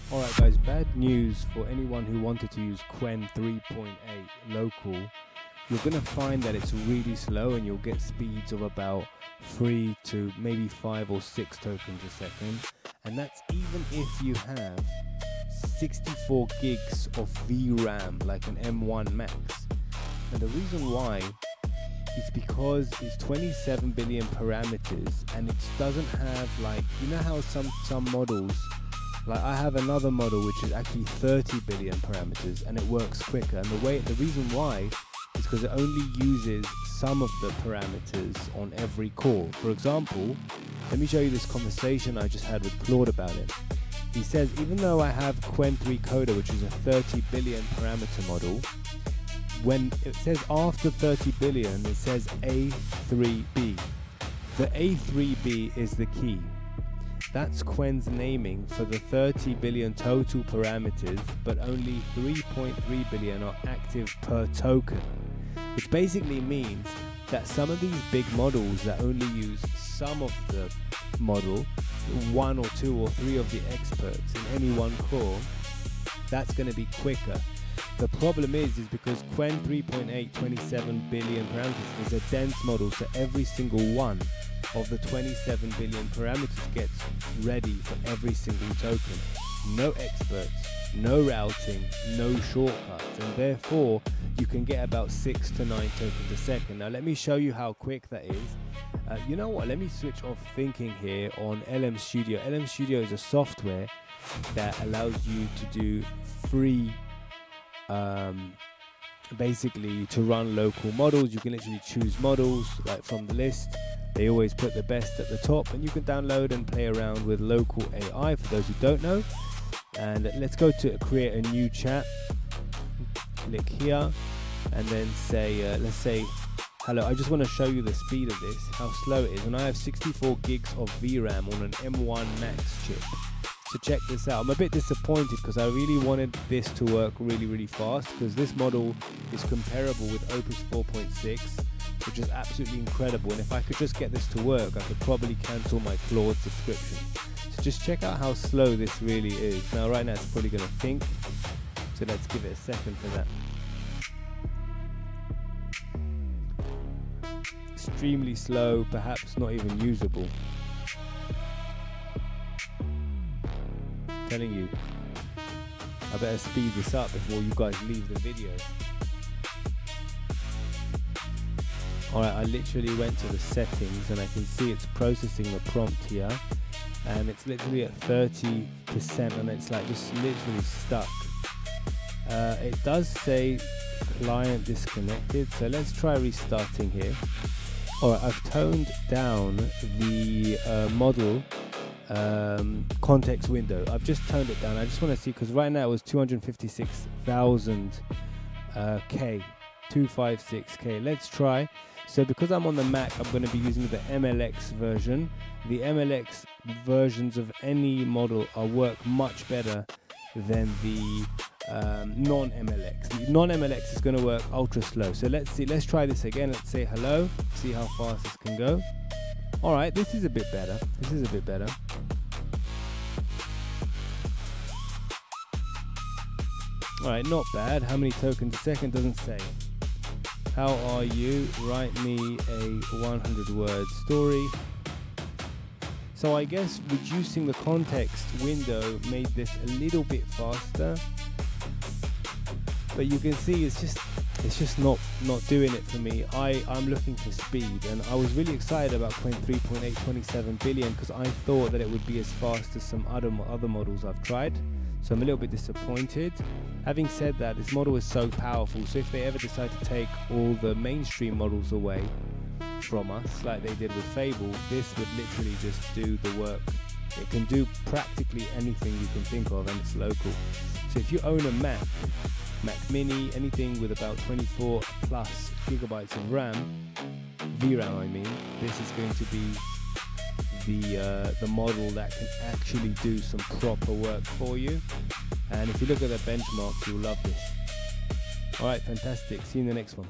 Alright guys, bad news for anyone who wanted to use Qwen 3.8 local. You're going to find that it's really slow and you'll get speeds of about 3 to maybe 5 or 6 tokens a second. And that's even if you have 64 gigs of VRAM like an M1 Max. And the reason why is because it's 27 billion parameters and it doesn't have, like, you know how some models, like I have another model which is actually 30 billion parameters and it works quicker, and the reason why is because it only uses some of the parameters on every core. For example, let me show you this conversation I just had with Claude about it. He says, even though I have Qwen 3 Coder, which is a 30 billion parameter model, when it says after 30 billion, it says A3B. The A3B is the key. That's Qwen's naming for the 30 billion total parameters, but only 3.3 billion are active per token, which basically means that some of these big models that only use some of the model, 1 or 2 or 3 of the experts in any one core, that's going to be quicker. The problem is because Qwen 3.8 27 billion parameters is a dense model, so every single one of the 27 billion parameters gets ready for every single token. No experts, no routing, no shortcuts, and therefore you can get about 6 to 9 tokens a second. Now let me show you how quick that is. You know what, let me switch off thinking here on LM Studio. LM Studio is a software that allows you to do free basically to run local models. You can literally choose models like from the list. They always put the best at the top, and you can download and play around with local AI for those who don't know. And let's go to create a new chat. Click here and then say let's say hello. I just want to show you the speed of this, how slow it is, and I have 64 gigs of VRAM on an M1 Max chip. So check this out. I'm a bit disappointed because I really wanted this to work really fast, because this model is comparable with Opus 4.6, which is absolutely incredible, and if I could just get this to work, I could probably cancel my Claude subscription. So just check out how slow this really is. Now right now it's probably going to think, so let's give it a second for that. Extremely slow, perhaps not even usable. Telling you, I better speed this up before you guys leave the video. Alright, I literally went to the settings and I can see it's processing the prompt here, and it's literally at 30% and it's like just literally stuck. It does say client disconnected, so let's try restarting here. Alright, I've toned down the model context window. I've just toned it down. I just want to see, because right now it was 256,000 K, 256K. Let's try. So because I'm on the Mac, I'm going to be using the MLX version. The MLX versions of any model work much better than the non-MLX. The non-MLX is going to work ultra slow. So let's see. Let's try this again. Let's say hello. See how fast this can go. All right, this is a bit better. This is a bit better. All right, not bad. How many tokens a second? Doesn't say. How are you? Write me a 100-word story. So I guess reducing the context window made this a little bit faster. But you can see it's just not doing it for me. I'm looking for speed, and I was really excited about Qwen 3.8 27 billion because I thought that it would be as fast as some other models I've tried. So I'm a little bit disappointed. Having said that, this model is so powerful, so if they ever decide to take all the mainstream models away from us, like they did with Fable, this would literally just do the work. It can do practically anything you can think of, and it's local. So if you own a Mac Mini, anything with about 24 plus gigabytes of VRAM I mean, this is going to be the model that can actually do some proper work for you. And if you look at the benchmarks, you'll love this. Alright, fantastic. See you in the next one.